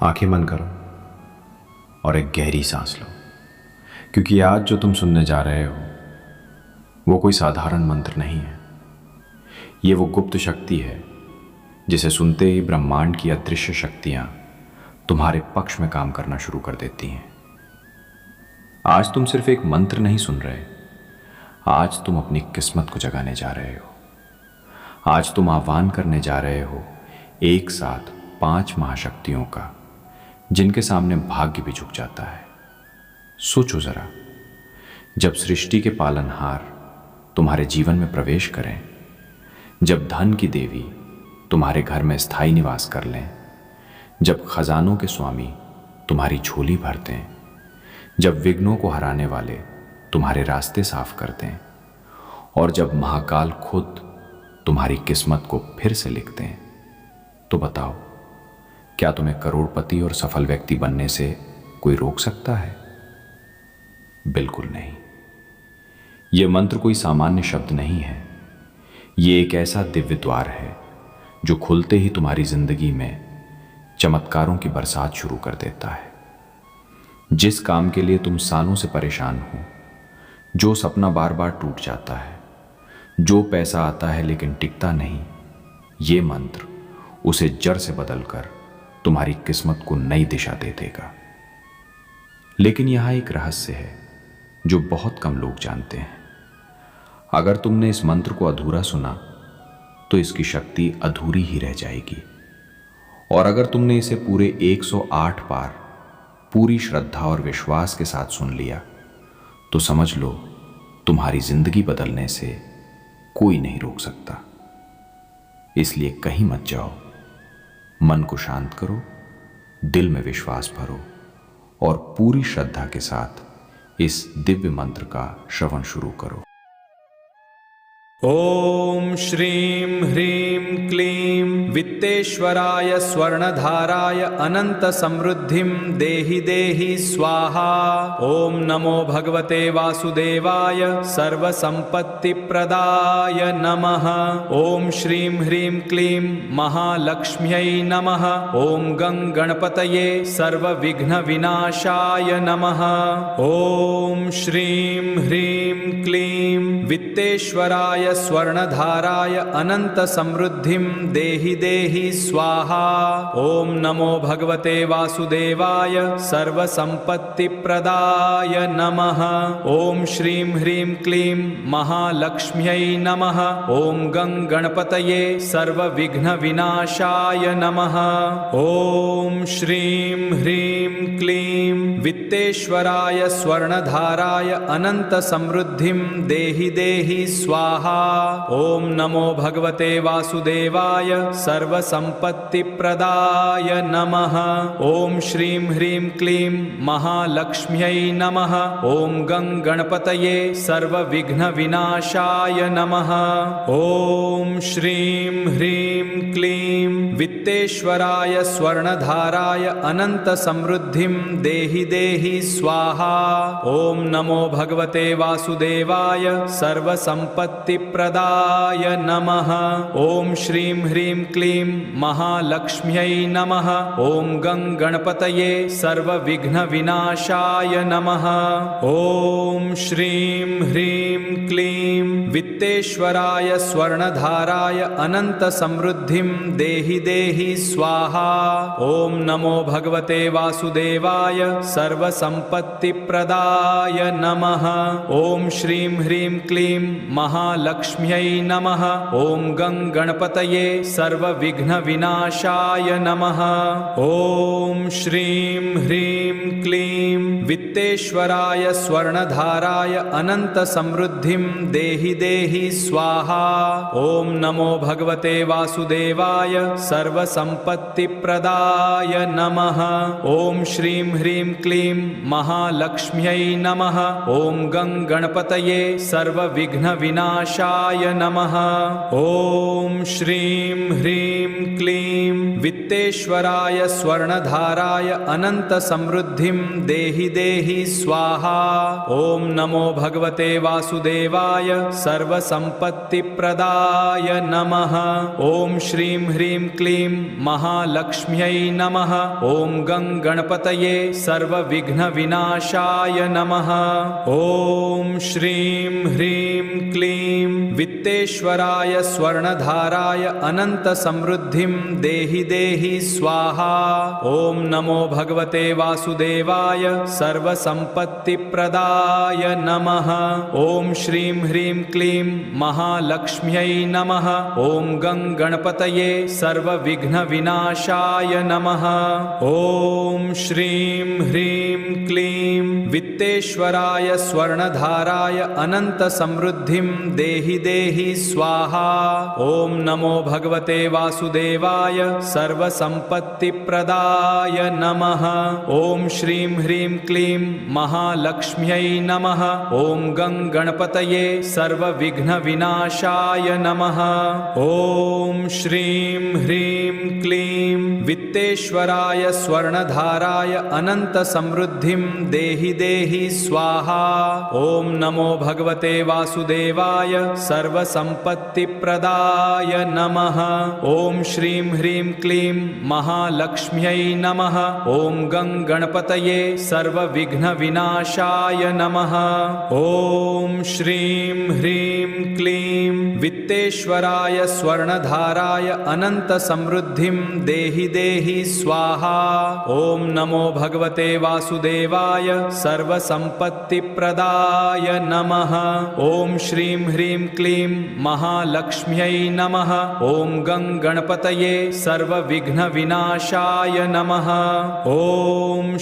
आंखें बंद करो और एक गहरी सांस लो, क्योंकि आज जो तुम सुनने जा रहे हो वो कोई साधारण मंत्र नहीं है। ये वो गुप्त शक्ति है जिसे सुनते ही ब्रह्मांड की अदृश्य शक्तियां तुम्हारे पक्ष में काम करना शुरू कर देती हैं। आज तुम सिर्फ एक मंत्र नहीं सुन रहे, आज तुम अपनी किस्मत को जगाने जा रहे हो। आज तुम आह्वान करने जा रहे हो एक साथ 5 महाशक्तियों का, जिनके सामने भाग्य भी झुक जाता है। सोचो जरा, जब सृष्टि के पालनहार तुम्हारे जीवन में प्रवेश करें, जब धन की देवी तुम्हारे घर में स्थायी निवास कर लें, जब खजानों के स्वामी तुम्हारी झोली भर दें, जब विघ्नों को हराने वाले तुम्हारे रास्ते साफ कर दें, और जब महाकाल खुद तुम्हारी किस्मत को फिर से लिख दें, तो बताओ, क्या तुम्हें करोड़पति और सफल व्यक्ति बनने से कोई रोक सकता है? बिल्कुल नहीं। यह मंत्र कोई सामान्य शब्द नहीं है। ये एक ऐसा दिव्य द्वार है जो खुलते ही तुम्हारी जिंदगी में चमत्कारों की बरसात शुरू कर देता है। जिस काम के लिए तुम सालों से परेशान हो, जो सपना बार बार टूट जाता है, जो पैसा आता है लेकिन टिकता नहीं, ये मंत्र उसे जड़ से बदलकर तुम्हारी किस्मत को नई दिशा दे देगा। लेकिन यहां एक रहस्य है जो बहुत कम लोग जानते हैं। अगर तुमने इस मंत्र को अधूरा सुना तो इसकी शक्ति अधूरी ही रह जाएगी, और अगर तुमने इसे पूरे 108 बार पूरी श्रद्धा और विश्वास के साथ सुन लिया तो समझ लो, तुम्हारी जिंदगी बदलने से कोई नहीं रोक सकता। इसलिए कहीं मत जाओ, मन को शांत करो, दिल में विश्वास भरो और पूरी श्रद्धा के साथ इस दिव्य मंत्र का श्रवण शुरू करो। ओम श्रीं ह्रीं क्लीं वित्तेश्वराय स्वर्णधाराय अनंत समृद्धिं देहि देहि स्वाहा। ओम नमो भगवते वासुदेवाय सर्वसंपत्ति प्रदाय नमः। ओम श्रीं ह्रीं क्लीं महालक्ष्म्यै नमः। ओम गं गणपतये सर्वविघ्न विनाशाय नमः। ओम श्रीं ह्रीं क्लीं वित्तेश्वराय स्वर्णधाराय अनंत समृद्धिं देहि देहि स्वाहा। ओम नमो भगवते वासुदेवाय सर्वसंपत्ति प्रदाय नमः। ओम श्रीं ह्रीं क्लीं महालक्ष्म्यै नमः। ओम गं गणपतये सर्वविघ्न विनाशाय नमः। ओम श्रीं ह्रीं क्लीं वित्तेश्वराय स्वर्णधाराय अनंत समृद्धिं देहि देहि स्वाहा। ओम नमो भगवते वासुदेवाय सर्वसंपत्ति प्रदाय नमः। ओम श्रीं ह्रीं क्लीं महालक्ष्म्यै नमः। ओम गं गणपतये सर्वविघ्न विनाशाय नमः। ओम श्रीं ह्रीं क्लीं वित्तेश्वराय स्वर्णधाराय अनंत समृद्धिं देहि देहि स्वाहा। ओम नमो भगवते वासुदेवाय सर्वसंपत्ति प्रदाय नमः। ओम श्रीं ह्रीं क्लीं महालक्ष्म्यै नमः। ओम गं गणपतये सर्वविघ्न विनाशाय नमः। ओम श्रीं ह्रीं क्लीं वित्तेश्वराय स्वर्णधाराय अनंत समृद्धिं देहि देहि स्वाहा। ओम नमो भगवते वासुदेवाय सर्वसंपत्ति प्रदाय नमः। ओम श्रीं ह्रीं क्लीं महालक्ष्म्यै नमः। ओम गं गणपतये सर्वविघ्न विनाशाय नमः। ओम श्रीं ह्रीं क्लीं वित्तेश्वराय स्वर्णधाराय अनंत समृद्धिं देहि देहि स्वाहा। ओम नमो भगवते वासुदेवाय सर्वसंपत्ति प्रदाय नमः। ओम श्रीं ह्रीं क्लीं महालक्ष्म्यै नमः। ओम गं गणपतये सर्वविघ्न विनाशाय नमः। ओम श्रीं ह्रीं क्लीं वित्तेश्वराय स्वर्णधाराय अनंत समृद्धिं देहि देहि स्वाहा। ॐ नमो भगवते वासुदेवाय सर्वसम्पत्तिप्रदाय नमः। ॐ श्रीं ह्रीं क्लीं महालक्ष्म्यै नमः। ॐ गं गणपतये सर्वविघ्नविनाशाय नमः। ॐ श्रीं ह्रीं क्लीं वित्तेश्वराय स्वर्णधाराय अनन्तसमृद्धिं देहि देहि स्वाहा। ॐ नमो भगवते वासुदेवाय सर्वसम्पत्तिप्रदाय नमः। ॐ श्रीं ह्रीं क्लीं महालक्ष्म्यै नमः। ॐ गं गणपतये सर्वविघ्नविनाशाय नमः। ॐ श्रीं ह्रीं क्लीं वित्तेश्वराय स्वर्णधाराय अनन्तसमृद्धिं देहि देहि स्वाहा। ॐ नमो भगवते वासुदेवाय सर्वसम्पत्तिप्रदाय नमः। ॐ श्रीं ह्रीं क्लीं महालक्ष्म्यै नमः। ॐ गं गणपतये सर्वविघ्नविनाशाय नमः। ॐ श्रीं ह्रीं क्लीं वित्तेश्वराय स्वर्णधाराय अनन्तसमृद्धिं देहि देहि स्वाहा। ॐ नमो भगवते वासुदेवाय सर्वसम्पत्तिप्रदाय नमः। ॐ श्रीं ह्रीं क्लीं महालक्ष्म्यै नमः। ॐ गं गणपतये सर्वविघ्नविनाशाय नमः। ॐ श्रीं ह्रीं क्लीं वित्तेश्वराय स्वर्णधाराय अनन्तसमृद्धिं देहि देहि स्वाहा। ॐ नमो भगवते वासुदेवाय सर्वसम्पत्तिप्रदाय नमः। ॐ श्रीं ह्रीं क्लीं महालक्ष्म्यै नमः। ॐ गं गणपतये सर्वविघ्नविनाशाय नमः। ॐ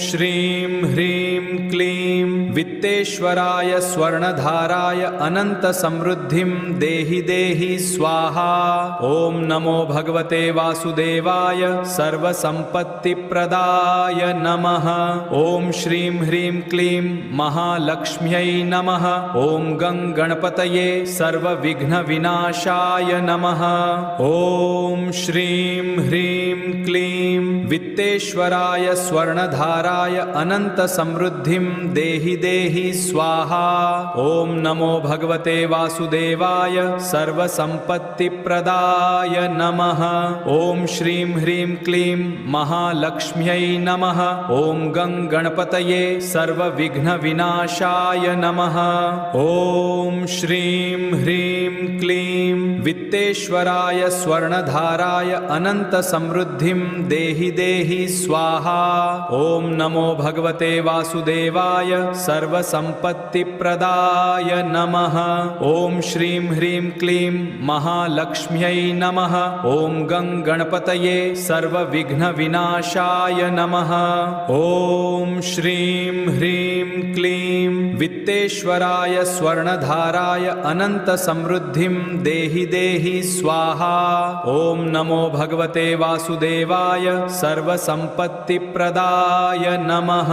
श्रीं ह्रीं क्लीं वित्तेश्वराय स्वर्णधाराय अनन्तसमृद्धिं देहि देहि स्वाहा। ॐ नमो भगवते वासुदेवाय सर्वसम्पत्तिप्रदाय नमः। ॐ श्रीं ह्रीं क्लीं महालक्ष्म्यै नमः। ॐ गं गणपतये सर्वविघ्नविनाशाय नमः। ॐ श्रीं ह्रीं क्लीं वित्तेश्वराय स्वर्णधाराय अनन्तसमृद्धिं देहि देहि स्वाहा। ॐ नमो भगवते वासुदेवाय सर्वसम्पत्तिप्रदाय नमः। ॐ श्रीं ह्रीं क्लीं महालक्ष्म्यै नमः। ॐ गं गणपतये सर्वविघ्नविनाशाय नमः। ॐ श्रीं ह्रीं क्लीं वित्तेश्वराय स्वर्णधाराय अनन्तसमृद्धिं देहि देहि स्वाहा। ॐ नमो भगवते वासुदेवाय सर्वसम्पत्तिप्रदाय नमः। ॐ श्रीं ह्रीं क्लीं महालक्ष्म्यै नमः। ॐ गं गणपतये सर्वविघ्नविनाशाय नमः। ॐ श्रीं ह्रीं क्लीं वित्तेश्वराय स्वर्णधाराय अनन्तसमृद्धिं देहि देहि स्वाहा। ॐ नमो भगवते वासुदेवाय सर्वसम्पत्तिप्रदाय नमः।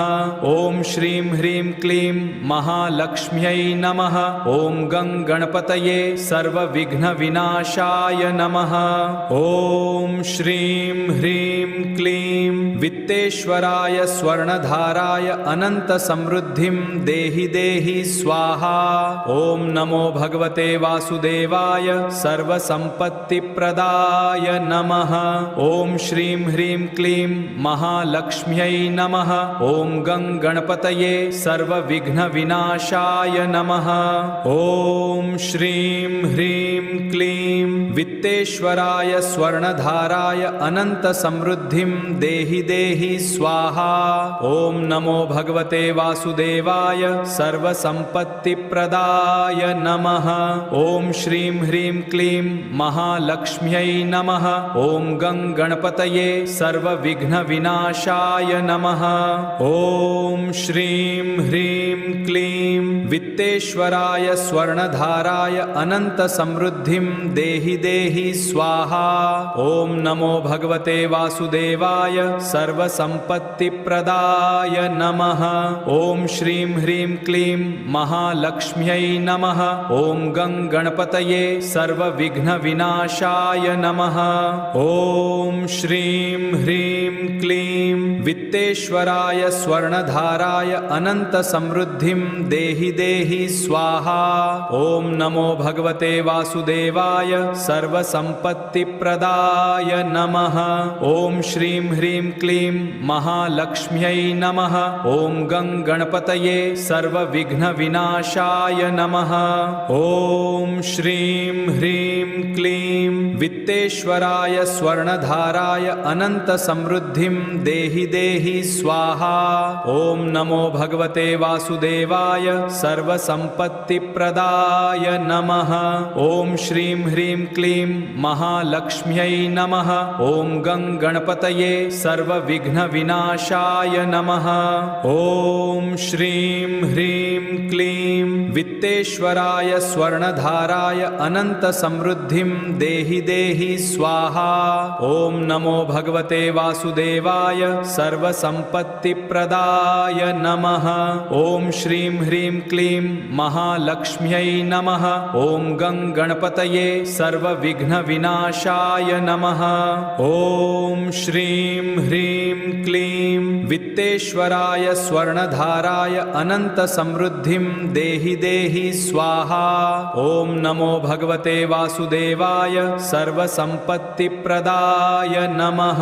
ॐ श्रीं ह्रीं क्लीं महालक्ष्म्यै नमः। ॐ गं गणपतये सर्वविघ्नविनाशाय नमः। ॐ श्रीं ह्रीं क्लीं वित्तेश्वराय स्वर्णधाराय अनन्तसमृद्धिं देहि देहि स्वाहा। ॐ नमो भगवते वासुदेवाय सर्वसम्पत्तिप्रदाय नमः। ॐ श्रीं ह्रीं क्लीं महालक्ष्म्यै नमः। ॐ गं गणपतये सर्वविघ्नविनाशाय नमः। ॐ श्रीं ह्रीं क्लीं वित्तेश्वराय स्वर्णधाराय अनन्तसमृद्धिं देहि देहि स्वाहा। ॐ नमो भगवते वासुदेवाय सर्वसम्पत्तिप्रदाय नमः। ॐ श्रीं ह्रीं क्लीं महालक्ष्म्यै नमः। ॐ गं गणपतये सर्वविघ्नविनाशाय नमः। ॐ श्रीं ह्रीं ह्रीं क्लीं वित्तेश्वराय स्वर्णधाराय अनंत समृद्धिं देहि देहि स्वाहा। ओम नमो भगवते वासुदेवाय सर्वसंपत्तिप्रदाय नमः। ओम श्रीं ह्रीं क्लीं महालक्ष्म्यै नमः। ओम गं गणपतये सर्वविघ्नविनाशाय नमः। ओम श्रीं ह्रीं क्लीं वित्तेश्वराय स्वर्णधाराय अनंत समृद्धिं देहि देहि स्वाहा। ओम नमो भगवते वासुदेवाय सर्वसंपत्तिप्रदाय नमः। ओम श्रीं ह्रीं क्लीं महालक्ष्म्यै नमः। ओम गं गणपतये सर्वविघ्नविनाशाय नमः। ओम श्रीं ह्रीं क्लीं वित्तेश्वराय स्वर्णधाराय अनंत समृद्धिं देहि देहि स्वाहा। ओम नमो भगवते वासुदेवाय सर्वसंपत्तिप्रदाय नमः। ओम श्रीं ह्रीं क्लीं महालक्ष्म्यै नमः। ओम गं गणपतये सर्वविघ्नविनाशाय नमः। ओम श्रीं ह्रीं क्लीं वित्तेश्वराय स्वर्णधाराय अनंत समृद्धिं देहि देहि स्वाहा। ओम नमो भगवते वासुदेवाय सर्वसंपत्तिप्रदाय नमः। ओम श्रीं ह्रीं क्लीं महालक्ष्म्यै नमः। ओम गं गणपतये सर्वविघ्नविनाशाय नमः। ओम श्रीं ह्रीं क्लीं वित्तेश्वराय स्वर्णधाराय अनंत समृद्धिं देहि देहि स्वाहा। ओम नमो भगवते वासुदेवाय सर्वसंपत्तिप्रदाय नमः।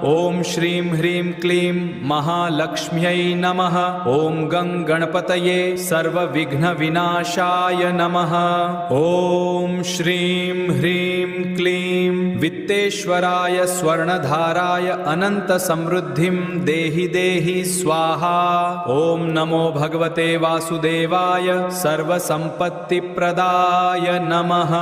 ओम श्रीं ह्रीं क्लीं महालक्ष्म्यै नमः। ओम गं गणपतये सर्वविघ्नविनाशाय नमः। ओम श्रीं ह्रीं क्लीं वित्तेश्वराय स्वर्णधाराय अनंत समृद्धिं देहि देहि स्वाहा। ओम नमो भगवते वासुदेवाय सर्वसंपत्तिप्रदाय नमः।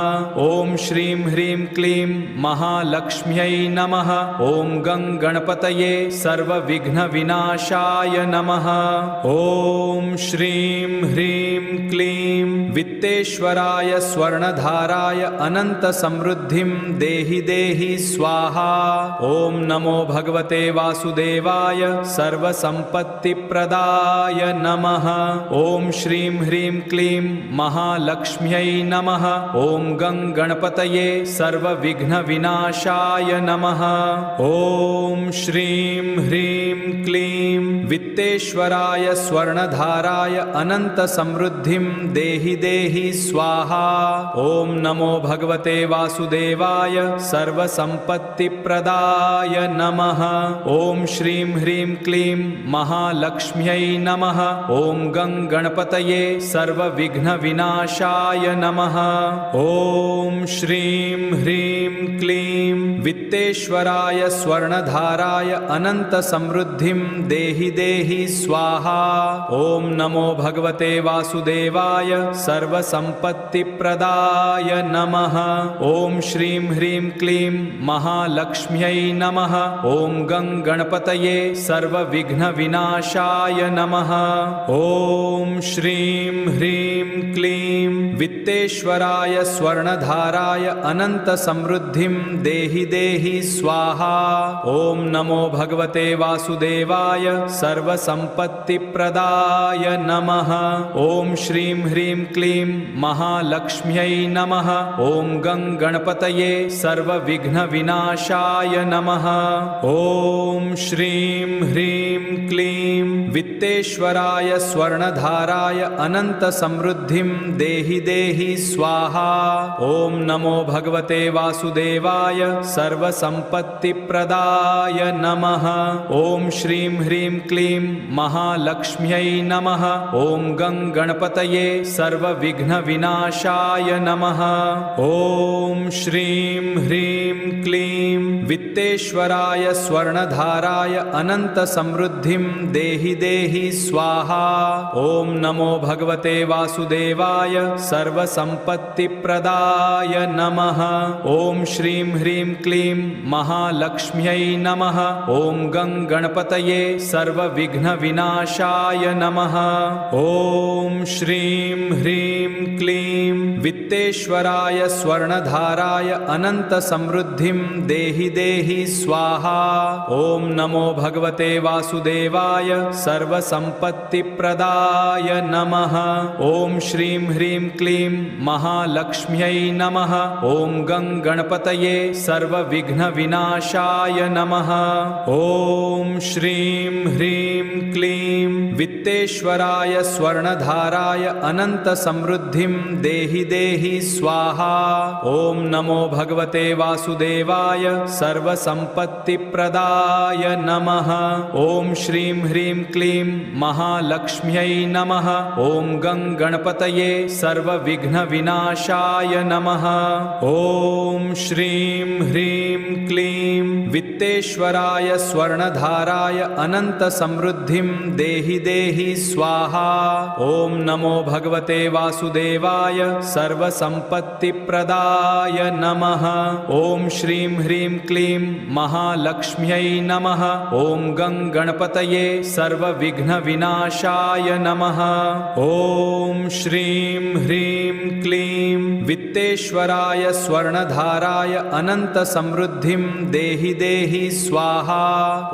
ओम श्रीं ह्रीं क्लीं महालक्ष्म्यै नमः। ओम गं गणपतये सर्वविघ्नविनाशाय नमः। ओम श्रीं ह्रीं क्लीं वित्तेश्वराय स्वर्णधाराय अनंत समृद्धिं देहि देहि स्वाहा। ओम नमो भगवते वासुदेवाय सर्वसंपत्तिप्रदाय नमः। ओम श्रीं ह्रीं क्लीं महालक्ष्म्यै नमः। ओम गं गणपतये सर्वविघ्नविनाशाय नमः। ओम श्रीं ह्रीं क्लीं वित्तेश्वराय स्वर्णधाराय अनंत समृद्धिं देहि देहि स्वाहा। ओम नमो भगवते वासुदेवाय सर्वसंपत्तिप्रदाय नमः। ओम श्रीं ह्रीं क्लीं महालक्ष्म्यै नमः। ओम गं गणपतये सर्वविघ्नविनाशाय नमः। ओम श्रीं ह्रीं क्लीं वित्तेश्वराय स्वर्णधाराय अनंत समृद्धिं देहि देहि स्वाहा। ओम नमो भगवते वासुदेवाय सर्वसंपत्तिप्रदाय नमः। ओम श्रीं ह्रीं क्लीं महालक्ष्म्यै नमः। ओम गं गणपतये सर्वविघ्नविनाशाय नमः। ओम श्रीं ह्रीं क्लीं वित्तेश्वराय स्वर्णधाराय अनंत समृद्धिं देहि देहि स्वाहा। ओम नमो भगवते वासुदेवाय सर्वसंपत्तिप्रदाय नमः। ओम श्रीं ह्रीं क्लीं महालक्ष्म्यै नमः। ओम गं गणपतये सर्वविघ्नविनाशाय नमः। ओम श्रीं ह्रीं क्लीं वित्तेश्वराय स्वर्णधाराय अनंत समृद्धिं देहि देहि स्वाहा। ओम नमो भगवते वासुदेवाय सर्वसंपत्तिप्रदाय नमः। ओम श्रीं ह्रीं क्लीं महालक्ष्म्यै नमः। ओम गं गणपतये सर्वविघ्नविनाशाय नमः। ओम श्रीं ह्रीं क्लीं वित्तेश्वराय स्वर्णधाराय अनंत समृद्धिं देहि देहि स्वाहा। ॐ नमो भगवते वासुदेवाय सर्वसम्पत्तिप्रदाय नमः। ॐ श्रीं ह्रीं क्लीं महालक्ष्म्यै नमः। ॐ गं गणपतये सर्वविघ्नविनाशाय नमः। ॐ श्रीं ह्रीं क्लीं वित्तेश्वराय स्वर्णधाराय अनन्तसमृद्धिं देहि देहि स्वाहा। ॐ नमो भगवते वासुदेवाय सर्वसम्पत्तिप्रदाय नमः। ॐ श्रीं ह्रीं क्लीं महालक्ष्म्यै नमः। ॐ गं गणपतये सर्वविघ्नविनाशाय नमः। ॐ श्रीं ह्रीं क्लीं वित्तेश्वराय स्वर्णधाराय अनन्तसमृद्धिं देहि देहि स्वाहा। ॐ नमो भगवते वासुदेवाय सर्वसम्पत्तिप्रदाय नमः। ॐ श्रीं ह्रीं क्लीं महालक्ष्म्यै नमः। ॐ गं गणपतये सर्वविघ्नविनाशाय नमः। ॐ श्रीं ह्रीं क्लीं वित्तेश्वराय स्वर्णधाराय अनन्तसमृद्धिं देहि देहि स्वाहा। ॐ नमो भगवते वासुदेवाय सर्वसम्पत्तिप्रदाय नमः। ॐ श्रीं ह्रीं क्लीं महालक्ष्म्यै नमः। ॐ गं गणपतये सर्वविघ्नविनाशाय नमः। ॐ श्रीं ह्रीं क्लीं वित्तेश्वराय स्वर्णधाराय अनन्तसमृद्धिं देहि देहि स्वाहा।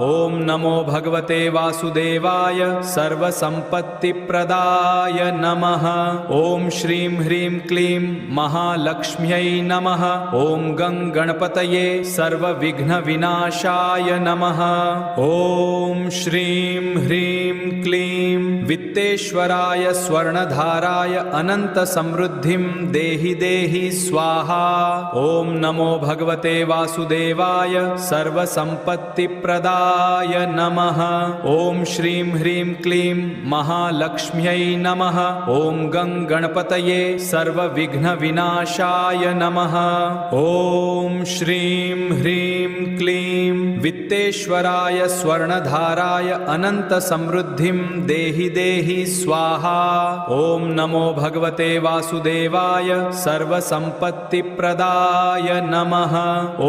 ॐ नमो भगवते वासुदेवाय सर्वसम्पत्तिप्रदाय नमः। ॐ श्रीं ह्रीं क्लीं महालक्ष्म्यै नमः। ॐ गं गणपतये सर्वविघ्नविनाशाय नमः। ॐ श्रीं ह्रीं क्लीं वित्तेश्वराय स्वर्णधाराय अनन्तसमृद्धिं देहि देहि स्वाहा। ॐ नमो भगवते वासुदेवाय सर्वसम्पत्तिप्रदाय नमः। ॐ श्रीं ह्रीं क्लीं महालक्ष्म्यै नमः। ॐ गं गणपतये सर्वविघ्नविनाशाय नमः। ॐ श्रीं ह्रीं क्लीं वित्तेश्वराय स्वर्णधाराय अनन्तसमृद्धिं देहि देहि स्वाहा। ॐ नमो भगवते वासुदेवाय सर्वसम्पत्तिप्रदाय नमः।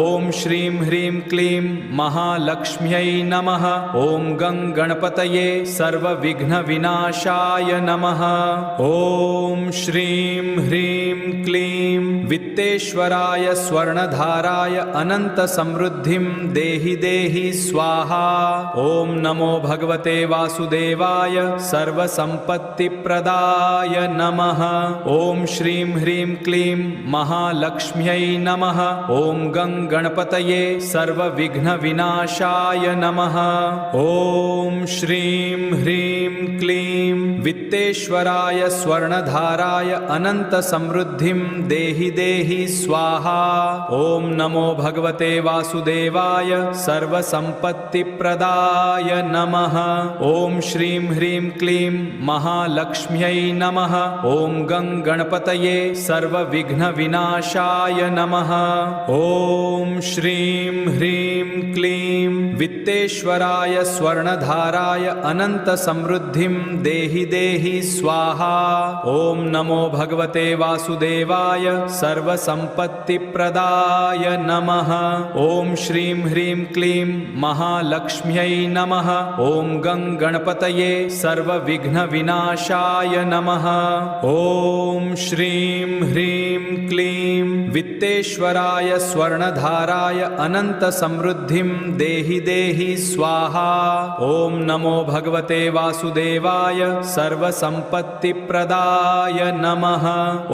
ॐ श्रीं ह्रीं क्लीं महालक्ष्म्यै नमः। ॐ गं गणपतये सर्वविघ्नविनाशाय नमः। ॐ श्रीं ह्रीं क्लीं वित्तेश्वराय स्वर्णधाराय अनन्तसमृद्धिं देहि देहि स्वाहा। ॐ नमो भगवते वासुदेवाय सर्वसम्पत्तिप्रदाय नमः। ॐ श्रीं ह्रीं क्लीं महालक्ष्म्यै नमः। ॐ गं गणपतये सर्वविघ्नविनाशाय नमः। ॐ श्रीं ह्रीं क्लीं वित्तेश्वराय स्वर्णधाराय अनन्तसमृद्धिं देहि देहि स्वाहा। ॐ नमो भगवते वासुदेवाय सर्वसम्पत्तिप्रदाय नमः। ॐ श्रीं ह्रीं क्लीं महालक्ष्म्यै नमः। ॐ गं गणपतये सर्वविघ्नविनाशाय नमः। ॐ श्रीं ह्रीं क्लीं वित्तेश्वराय स्वर्णधाराय अनन्तसमृद्धिं देहि देहि स्वाहा। ॐ नमो भगवते वासुदेवाय सर्वसम्पत्तिप्रदाय नमः। ॐ श्रीं ह्रीं क्लीं महालक्ष्म्यै नमः। ॐ गं गणपतये सर्वविघ्नविनाशाय नमः। ॐ श्रीं ह्रीं क्लीं वित्तेश्वराय स्वर्णधाराय अनन्तसमृद्धिं देहि देहि स्वाहा। ॐ नमो भगवते वासुदेवाय सर्वसम्पत्तिप्रदाय नमः।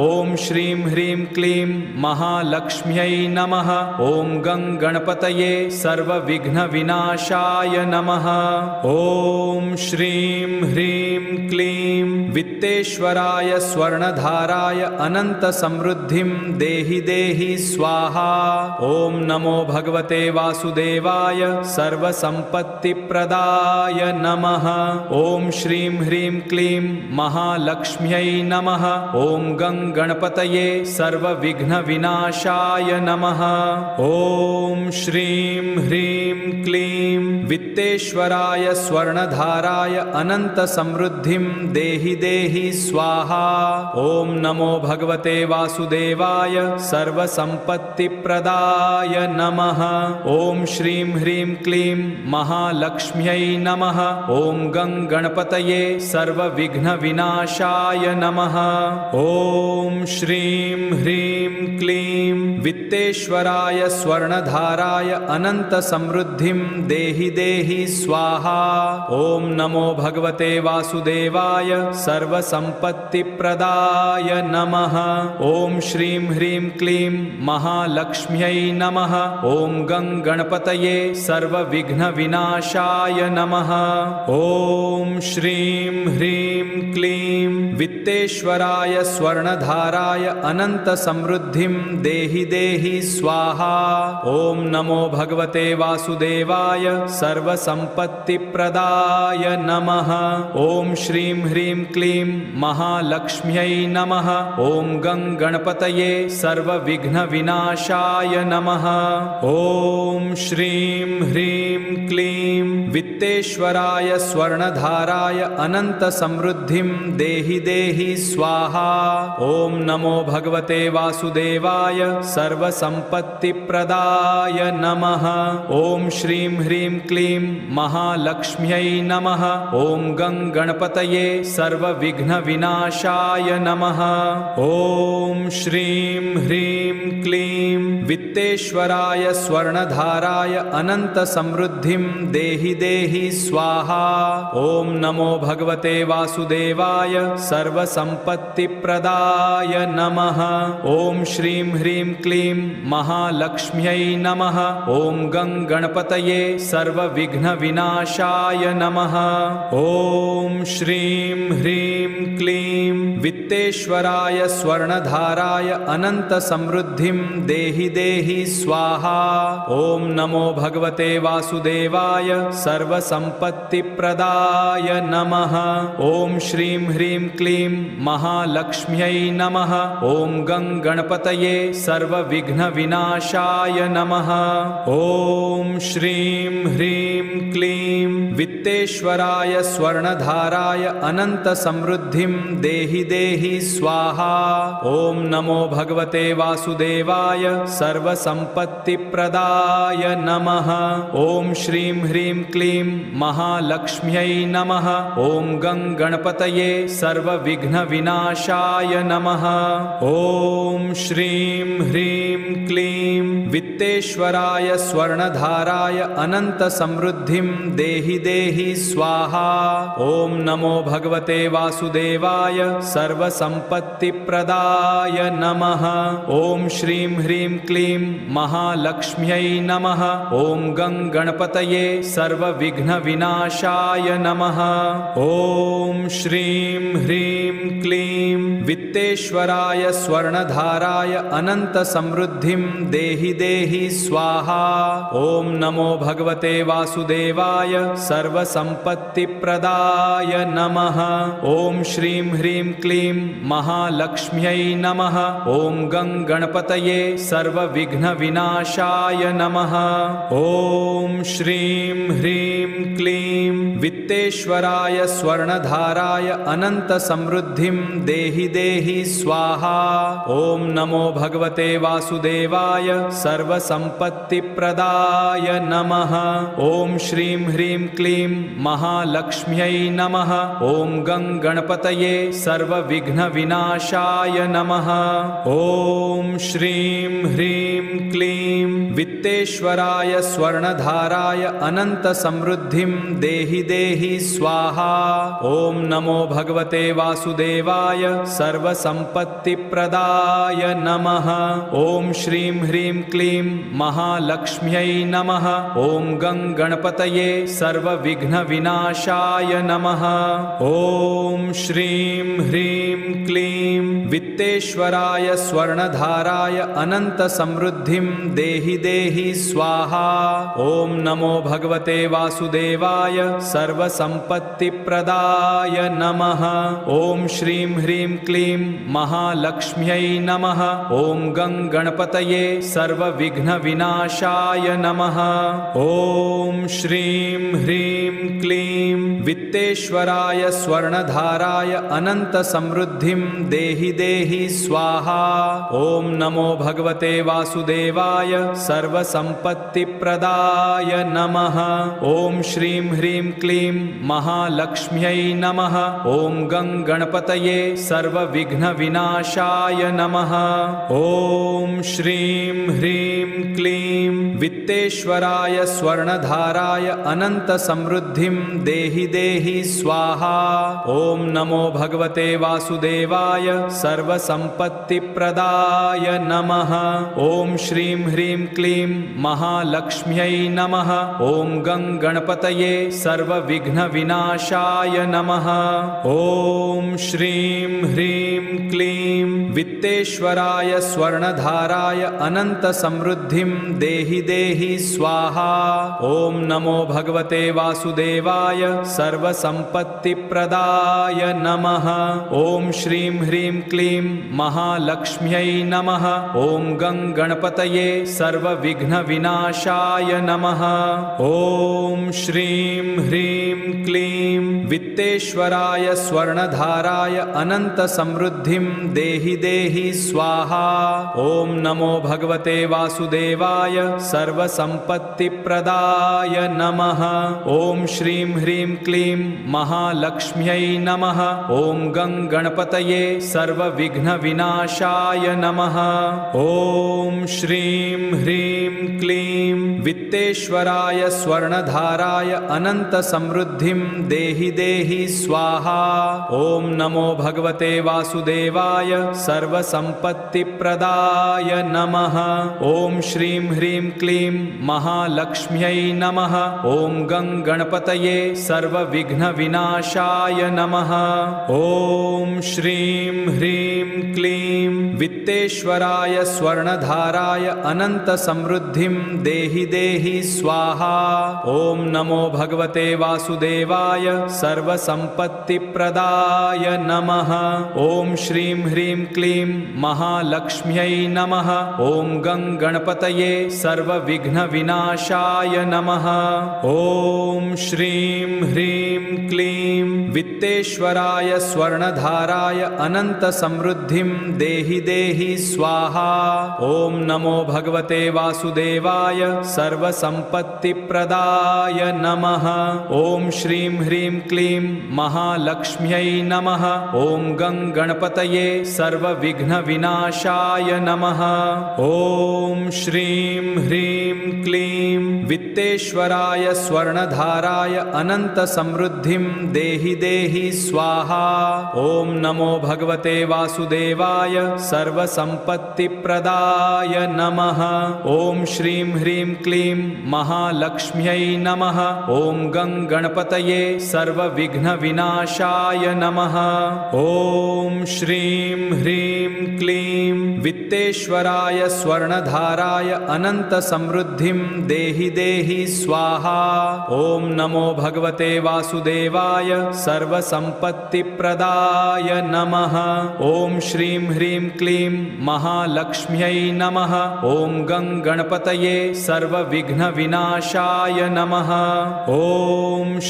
ॐ श्रीं ह्रीं क्लीं महालक्ष्म्यै नमः। ॐ गं गणपतये सर्वविघ्नविनाशाय नमः। ॐ श्रीं ह्रीं क्लीं वित्तेश्वराय स्वर्णधाराय अनन्तसमृद्धिं देहि देहि स्वाहा। ॐ नमो भगवते वासुदेवाय सर्वसम्पत्तिप्रदाय नमः। ॐ श्रीं ह्रीं क्लीं महालक्ष्म्यै नमः। ॐ गं गणपतये सर्वविघ्नविनाशाय नमः। ॐ श्रीं ह्रीं क्लीं वित्तेश्वराय स्वर्णधाराय अनन्तसमृद्धिं देहि देहि स्वाहा। ॐ नमो भगवते वासुदेवाय सर्वसम्पत्तिप्रदाय नमः। ॐ श्रीं ह्रीं क्लीं महालक्ष्म्यै नमः। ॐ गं गणपतये सर्वविघ्नविनाशाय नमः। ॐ श्रीं ह्रीं क्लीं वित्तेश्वराय स्वर्णधाराय अनन्तसमृद्धिं देहि देहि स्वाहा। ॐ नमो भगवते वासुदेवाय सर्वसम्पत्तिप्रदाय नमः। ॐ श्रीं ह्रीं क्लीं महालक्ष्म्यै नमः। ॐ गं गणपतये सर्वविघ्नविनाशाय नमः। ॐ श्रीं ह्रीं क्लीं वित्तेश्वराय स्वर्णधाराय अनन्तसमृद्धिं देहि देहि स्वाहा। ॐ नमो भगवते वासुदेवाय सर्वसम्पत्तिप्रदाय नमः। ॐ श्रीं ह्रीं क्लीं महालक्ष्म्यै नमः। ॐ गं गणपतये सर्वविघ्नविनाशाय नमः। ॐ श्रीं ह्रीं क्लीं वित्तेश्वराय स्वर्णधाराय अनन्तसमृद्धिं देहि देहि स्वाहा। ॐ नमो भगवते वासुदेवाय सर्वसम्पत्तिप्रदाय नमः। ॐ श्रीं ह्रीं क्लीं महालक्ष्म्यै नमः। ॐ गं गणपतये सर्वविघ्नविनाशाय नमः। ॐ श्रीं ह्रीं क्लीं वित्तेश्वराय स्वर्णधाराय अनन्तसमृद्धिं देहि देहि स्वाहा। ॐ नमो भगवते वासुदेवाय सर्वसम्पत्तिप्रदाय नमः। ॐ श्रीं ह्रीं क्लीं महालक्ष्म्यै नमः। ॐ गं गणपतये सर्वविघ्नविनाशाय नमः। ॐ श्रीं ह्रीं क्लीं वित्तेश्वराय स्वर्णधाराय अनन्तसमृद्धिं देहि देहि स्वाहा। ॐ नमो भगवते वासुदेवाय सर्वसम्पत्तिप्रदाय नमः। ॐ श्रीं ह्रीं क्लीं महालक्ष्म्यै नमः। ॐ गं गणपतये सर्वविघ्नविनाशाय नमः। ॐ श्रीं ह्रीं क्लीं वित्तेश्वराय स्वर्णधाराय अनन्तसमृद्धिं देहि देहि स्वाहा। ॐ नमो भगवते वासुदेवाय सर्वसम्पत्तिप्रदाय नमः। ॐ श्रीं ह्रीं क्लीं महालक्ष्म्यै नमः। ॐ गं गणपतये सर्वविघ्नविनाशाय नमः। ॐ श्रीं ह्रीं क्लीं वित्तेश्वराय स्वर्णधाराय अनन्तसमृद्धिं देहि देहि स्वाहा। ॐ नमो भगवते वासुदेवाय सर्वसम्पत्तिप्रदाय नमः। ॐ श्रीं ह्रीं क्लीं महालक्ष्म्यै नमः। ॐ गं गणपतये सर्वविघ्नविनाशाय नमः। ॐ श्रीं ह्रीं क्लीं वित्तेश्वराय स्वर्णधाराय अनन्तसमृद्धिं देहि देहि स्वाहा। ॐ नमो भगवते वासुदेवाय सर्वसम्पत्तिप्रदाय नमः। ॐ श्रीं ह्रीं क्लीं महालक्ष्म्यै नमः। ॐ गं गणपतये सर्वविघ्नविनाशाय नमः। ॐ श्रीं ह्रीं क्लीं वित्तेश्वराय स्वर्णधाराय अनन्तसमृद्धिं देहि देहि स्वाहा। ॐ नमो भगवते वासुदेवाय सर्वसम्पत्तिप्रदाय नमः। ॐ श्रीं ह्रीं क्लीं महालक्ष्म्यै नमः। ॐ गं गणपतये सर्व सर्वविघ्नविनाशाय नमः। ॐ श्रीं ह्रीं क्लीं वित्तेश्वराय स्वर्णधाराय अनन्तसमृद्धिं देहि देहि स्वाहा। ॐ नमो भगवते वासुदेवाय सर्वसम्पत्तिप्रदाय नमः। ॐ श्रीं ह्रीं क्लीं महालक्ष्म्यै नमः। ॐ गं गणपतये सर्वविघ्नविनाशाय नमः। ॐ श्रीं ह्रीं क्लीं वित्तेश्वराय स्वर्णधाराय अनन्तसमृद्धिं देहि देहि स्वाहा। ॐ नमो भगवते वासुदेवाय सर्वसम्पत्तिप्रदाय नमः। ॐ श्रीं ह्रीं क्लीं महालक्ष्म्यै नमः। ॐ गं गणपतये सर्वविघ्नविनाशाय नमः। ॐ श्रीं ह्रीं क्लीं वित्तेश्वराय स्वर्णधाराय अनन्तसमृद्धिं देहि देहि स्वाहा। ॐ नमो भगवते वासुदेवाय सर्वसम्पत्तिप्रदाय नमः। ॐ श्रीं ह्रीं क्लीं महालक्ष्म्यै नमः। ॐ गं गणपतये सर्वविघ्नविनाशाय नमः। ॐ श्रीं ह्रीं क्लीं वित्तेश्वराय स्वर्णधाराय अनन्तसमृद्धिं देहि देहि स्वाहा। ॐ नमो भगवते वासुदेवाय सर्वसम्पत्तिप्रदाय नमः। ॐ श्रीं ह्रीं क्लीं महालक्ष्म्यै नमः। ॐ गं गणपतये सर्वविघ्नविनाशाय नमः। ॐ श्रीं ह्रीं क्लीं वित्तेश्वराय स्वर्णधाराय अनन्तसमृद्धिं देहि देहि स्वाहा। ॐ नमो भगवते वासुदेवाय सर्वसम्पत्तिप्रदाय नमः। ॐ श्रीं ह्रीं क्लीं महालक्ष्म्यै नमः। ॐ गं गणपतये सर्वविघ्नविनाशाय नमः। ॐ श्रीं ह्रीं क्लीं वित्तेश्वराय स्वर्णधाराय अनन्तसमृद्धिं देहि देहि स्वाहा। ॐ नमो भगवते वासुदेवाय सर्वसम्पत्तिप्रदाय नमः। ॐ श्रीं ह्रीं क्लीं महालक्ष्म्यै नमः। ॐ गं गणपतये सर्वविघ्नविनाशाय नमः। ॐ श्रीं ह्रीं क्लीं वित्तेश्वराय स्वर्णधाराय अनन्तसमृद्धिं देहि देहि स्वाहा। ॐ नमो भगवते वासुदेवाय सर्वसम्पत्तिप्रदाय नमः। ॐ श्रीं ह्रीं क्लीं महालक्ष्म्यै नमः। ॐ गं गणपतये सर्वविघ्नविनाशाय नमः। ॐ श्रीं ह्रीं क्लीं वित्तेश्वराय स्वर्णधाराय अनन्तसमृद्धिं देहि देहि स्वाहा। ॐ नमो भगवते वासुदेवाय सर्वसम्पत्तिप्रदाय नमः। ॐ श्रीं ह्रीं क्लीं महालक्ष्म्यै नमः। ॐ गं गणपतये सर्वविघ्नविनाशाय नमः। ॐ श्रीं ह्रीं क्लीं वित्तेश्वराय स्वर्णधाराय अनन्तसमृद्धिं देहि देहि स्वाहा। ॐ नमो भगवते वासुदेवाय सर्वसम्पत्तिप्रदाय नमः। ॐ श्रीं ह्रीं क्लीं महालक्ष्म्यै नमः। ॐ गं गणपतये सर्वविघ्नविनाशाय नमः। ॐ श्रीं ह्रीं क्लीं वित्तेश्वराय स्वर्णधाराय अनन्तसमृद्धिं देहि देहि स्वाहा। ॐ नमो भगवते वासुदेवाय सर्वसम्पत्तिप्रदाय नमः। ॐ श्रीं ह्रीं क्लीं महालक्ष्म्यै नमः। ॐ गं गणपतये सर्वविघ्नविनाशाय नमः। ॐ श्रीं ह्रीं क्लीं वित्तेश्वराय स्वर्णधाराय अनन्तसमृद्धिं देहि देहि स्वाहा। ॐ नमो भगवते वासुदेवाय सर्वसम्पत्तिप्रदाय नमः। ॐ श्रीं ह्रीं क्लीं महालक्ष्म्यै नमः। ॐ गं गणपतये सर्वविघ्नविनाशाय नमः। ॐ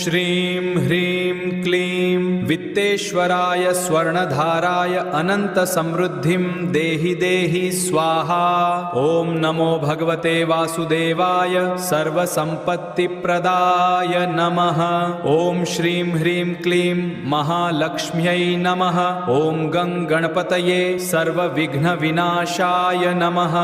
श्रीं ह्रीं क्लीं वित्तेश्वराय स्वर्णधाराय अनंत समृद्धिं देहि देहि स्वाहा। ओम नमो भगवते वासुदेवाय सर्वसंपत्तिप्रदाय नमः। ओम श्रीं ह्रीं क्लीं महालक्ष्म्यै नमः। ओम गं गणपतये सर्वविघ्नविनाशाय नमः।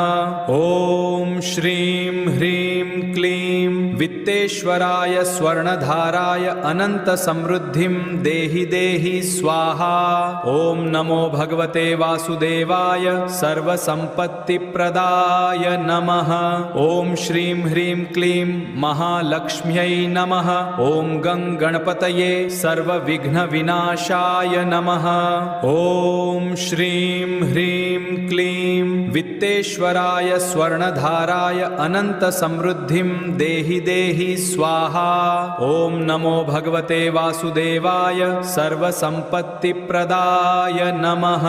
ओम श्रीं ह्रीं क्लीं वित्तेश्वराय स्वर्णधाराय अनंत समृद्धिं देहि देहि स्वाहा। ओम नमो भगवते वासुदेवाय सर्वसंपत्तिप्रदाय नमः। ओम श्रीं ह्रीं क्लीं महालक्ष्म्यै नमः। ओम गं गणपतये सर्वविघ्नविनाशाय नमः। ओम श्रीं ह्रीं क्लीं वित्तेश्वराय स्वर्णधाराय अनंत समृद्धिं देहि देहि स्वाहा। ओम नमो भगवते वासुदेवाय सर्वसंपत्तिप्रदाय नमः।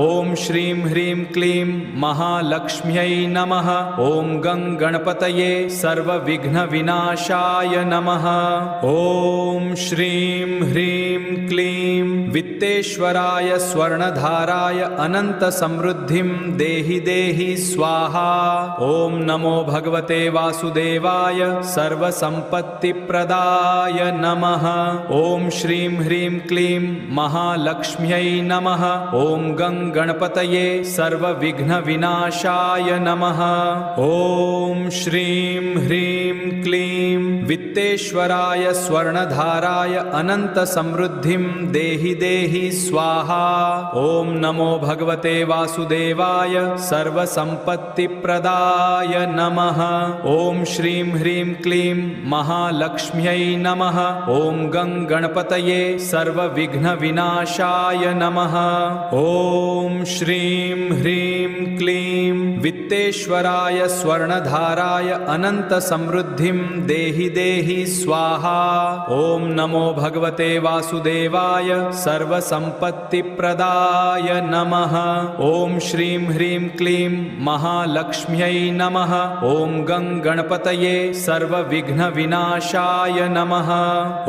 ओम श्रीं ह्रीं क्लीं महालक्ष्म्यै नमः। ओम गं गणपतये सर्वविघ्नविनाशाय नमः। ओम श्रीं ह्रीं क्लीं वित्तेश्वराय स्वर्णधाराय अनंत समृद्धिं देहि देहि स्वाहा। ओम नमो भगवते वासुदेवाय सर्वसंपत्तिप्रदाय नमः। ओम श्रीं ह्रीं क्लीं महालक्ष्म्यै नमः। ओम गं गणपतये सर्वविघ्नविनाशाय नमः। ओम श्रीं ह्रीं क्लीं वित्तेश्वराय स्वर्णधाराय अनंत समृद्धिं देहि देहि स्वाहा। ओम नमो भगवते वासुदेवाय सर्वसंपत्तिप्रदाय नमः। ओम श्रीं ह्रीं क्लीं महालक्ष्म्यै नमः। ओम गं गणपतये सर्वविघ्नविनाशाय नमः। ओम श्रीं ह्रीं क्लीं वित्तेश्वराय स्वर्णधाराय अनंत समृद्धिं देहि देहि स्वाहा। ओम नमो भगवते वासुदेवाय सर्वसंपत्तिप्रदाय नमः। ओम श्रीं ह्रीं क्लीं महालक्ष्म्यै नमः। ओम गं गणपतये सर्वविघ्नविनाशाय नमः।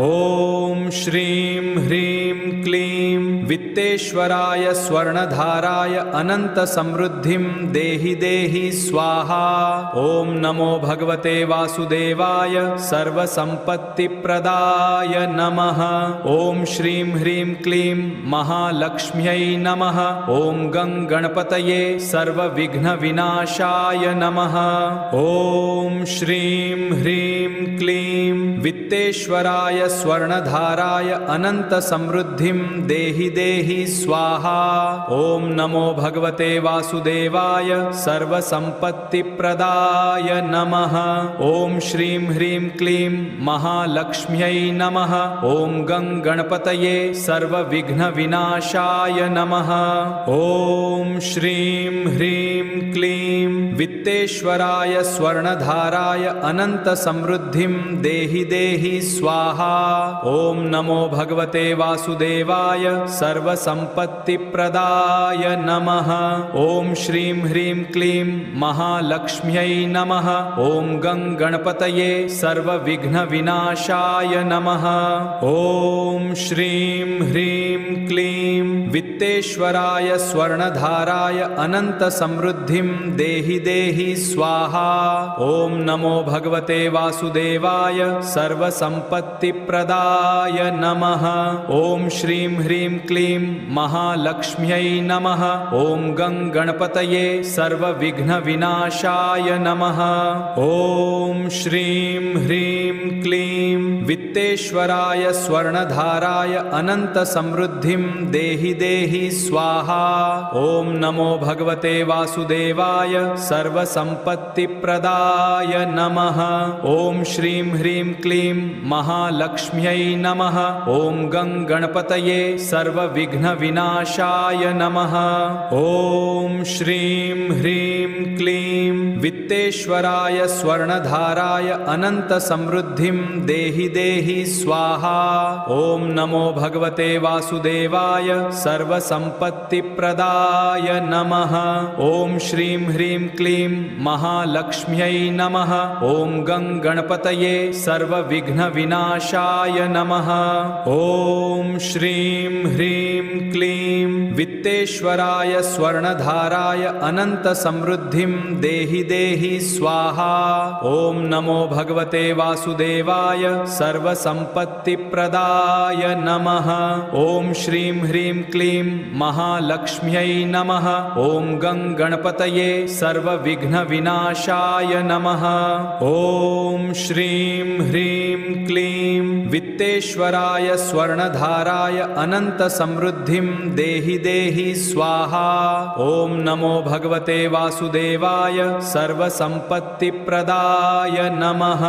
ओम श्रीं ह्रीं क्लीं वित्तेश्वराय स्वर्णधाराय अनंत समृद्धिं देहि देहि स्वाहा। ओम नमो भगवते वासुदेवाय सर्वसंपत्तिप्रदाय नमः। ओम श्रीं ह्रीं क्लीं महालक्ष्म्यै नमः। ओम गं गणपतये सर्वविघ्नविनाशाय नमः। ओम श्रीं ह्रीं क्लीं वित्तेश्वराय स्वर्णधाराय अनंत समृद्धिं देहि देहि स्वाहा। ओम नमो भगवते वासुदेवाय सर्वसंपत्तिप्रदाय नमः। ओम श्रीं ह्रीं क्लीं महालक्ष्म्यै नमः। ओम गं गणपतये सर्वविघ्नविनाशाय नमः। ओम श्रीं ह्रीं क्लीं वित्तेश्वराय स्वर्णधाराय अनंत समृद्धिं देहि देहि स्वाहा। ओम नमो भगवते वासुदेवाय सर्वसंपत्तिप्रदाय नमः। ओम श्रीं ह्रीं क्लीं महालक्ष्म्यै नमः। ओम गं गणपतये सर्वविघ्नविनाशाय नमः। ओम श्रीं ह्रीं क्लीं वित्तेश्वराय स्वर्णधाराय अनंत समृद्धिं देहि देहि स्वाहा। ओम नमो भगवते वासुदेवाय सर्वसंपत्तिप्रदाय नमः। ओम श्रीं ह्रीं क्लीं महालक्ष्म्यै नमः। ओम गं गणपतये सर्वविघ्नविनाशाय नमः। ओम श्रीं ह्रीं क्लीं वित्तेश्वराय स्वर्णधाराय अनंत समृद्धिं देहि देहि स्वाहा। ओम नमो भगवते वासुदेवाय सर्वसंपत्तिप्रदाय नमः। ओम श्रीं ह्रीं क्लीं महालक्ष्म्यै नमः। ओम गं गणपतये सर्वविघ्नविनाशाय नमः। ओम श्रीं ह्रीं क्लीं वित्तेश्वराय स्वर्णधाराय अनंत समृद्धिं देहि देहि स्वाहा। ओम नमो भगवते वासुदेवाय सर्वसम्पत्तिप्रदाय नमः। ॐ श्रीं ह्रीं क्लीं महालक्ष्म्यै नमः। ॐ गं गणपतये सर्वविघ्नविनाशाय नमः। ॐ श्रीं ह्रीं क्लीं वित्तेश्वराय स्वर्णधाराय अनन्तसमृद्धिं देहि देहि स्वाहा। ॐ नमो भगवते वासुदेवाय सर्वसम्पत्तिप्रदाय नमः। ॐ श्रीं ह्रीं क्लीं महालक्ष्म्यै नमः। ॐ गं गणपतये सर्वविघ्नविनाशाय नमः। ॐ श्रीं ह्रीं क्लीं वित्तेश्वराय स्वर्णधाराय अनन्तसमृद्धिं देहि देहि स्वाहा। ॐ नमो भगवते वासुदेवाय सर्वसम्पत्तिप्रदाय नमः।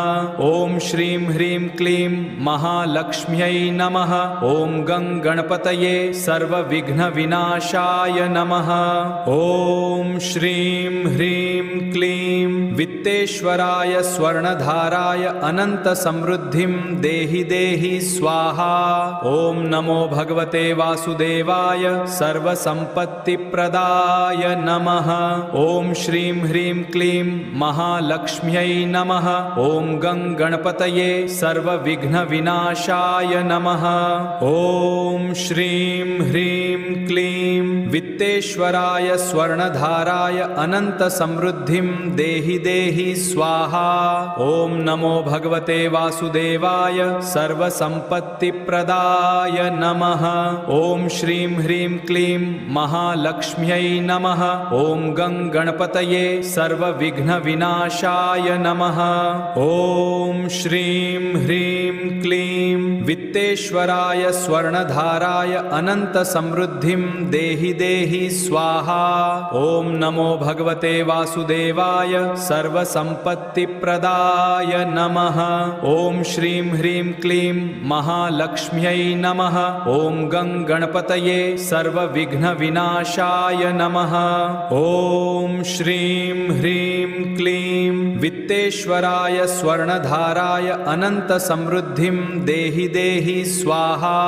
ॐ श्रीं ह्रीं क्लीं महालक्ष्म्यै नमः। ॐ गं गणपतये सर्वविघ्नविनाशाय नमः। ॐ श्रीं ह्रीं क्लीं वित्तेश्वराय स्वर्णधाराय अनन्तसमृद्धिं देहि देहि स्वाहा। ॐ नमो भगवते वासुदेवाय सर्वसम्पत्तिप्रदाय नमः। ॐ श्रीं ह्रीं क्लीं महालक्ष्म्यै नमः। ॐ गं गणपतये सर्वविघ्नविनाशाय नमः। ॐ श्रीं ह्रीं क्लीं वित्तेश्वराय स्वर्णधाराय अनन्तसमृद्धिं देहि देहि स्वाहा। ॐ नमो भगवते वासुदेवाय सर्वसम्पत्तिप्रदाय नमः। ॐ श्रीं ह्रीं क्लीं महालक्ष्म्यै नमः। ॐ गं गणपतये सर्वविघ्नविनाशाय नमः। ॐ श्रीं ह्रीं क्लीं वित्तेश्वराय स्वर्णधाराय अनन्तसमृद्धिं देहि देहि स्वाहा। ॐ नमो भगवते वासुदेवाय सर्वसम्पत्तिप्रदाय नमः। ॐ श्रीं ह्रीं क्लीं महालक्ष्म्यै नमः। ॐ गं गणपतये सर्वविघ्नविनाशाय नमः। ॐ श्रीं ह्रीं क्लीं वित्तेश्वराय स्वर्णधाराय अनन्तसमृद्धिं देहि देहि स्वाहा।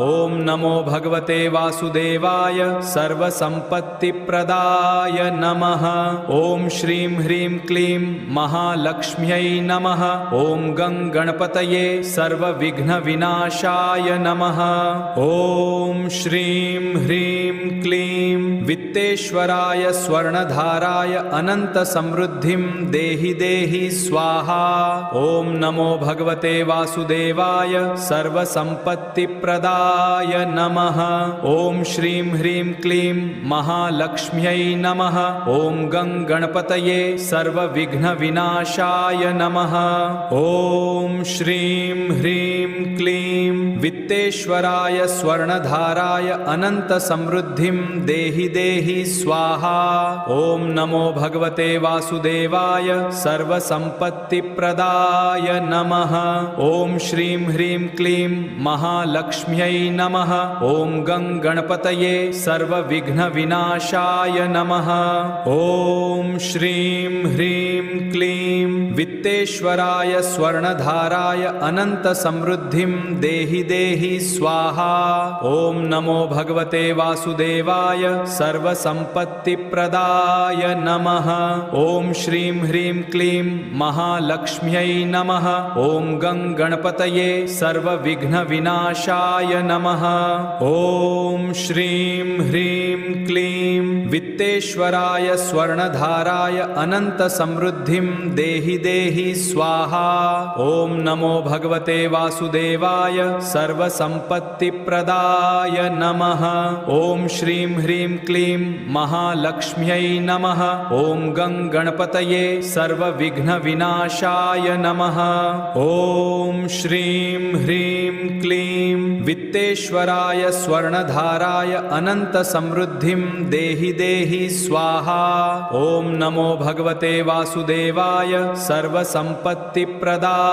ॐ नमो भगवते वासुदेवाय सर्वसम्पत्तिप्रदाय नमः। ॐ श्रीं ह्रीं क्लीं महालक्ष्म्यै नमः। ॐ गं गणपतये सर्वविघ्नविनाशाय नमः। ॐ श्रीं ह्रीं क्लीं वित्तेश्वराय स्वर्णधाराय अनन्तसमृद्धिं देहि देहि स्वाहा। ॐ नमो भगवते वासुदेवाय सर्वसम्पत्तिप्रदाय नमः। ॐ श्रीं ह्रीं क्लीं महालक्ष्म्यै नमः। ॐ गं गणपतये सर्वविघ्नविनाशाय नमः। ॐ श्रीं ह्रीं क्लीं वित्तेश्वराय स्वर्णधाराय अनन्तसमृद्धिं देहि देहि स्वाहा। ॐ नमो भगवते वासुदेवाय सर्वसम्पत्तिप्रदाय नमः। ॐ श्रीं ह्रीं क्लीं महालक्ष्म्यै नमः। ॐ गं गणपतये सर्वविघ्नविनाशाय नमः। ॐ श्रीं ह्रीं क्लीं वित्तेश्वराय स्वर्णधाराय अनन्तसमृद्धिं देहि देहि स्वाहा। ॐ नमो भगवते वासुदेवाय सर्वसम्पत्तिप्रदाय नमः। ॐ श्रीं ह्रीं क्लीं महालक्ष्म्यै नमः। ॐ गं गणपतये सर्वविघ्नविनाशाय नमः। ॐ श्रीं ह्रीं क्लीं वित्तेश्वराय स्वर्णधाराय अनन्तसमृद्धिं देहि देहि स्वाहा। ॐ नमो भगवते वासुदेवाय सर्वसम्पत्तिप्रदाय नमः। ॐ श्रीं ह्रीं क्लीं महालक्ष्म्यै नमः। ॐ गं गणपतये सर्वविघ्नविनाशाय नमः। ॐ श्रीं ह्रीं क्लीं वित्तेश्वराय स्वर्णधाराय अनन्तसमृद्धिं देहि देहि स्वाहा। ॐ नमो भगवते वासुदेवाय सर्वसम्पत्तिप्रदाय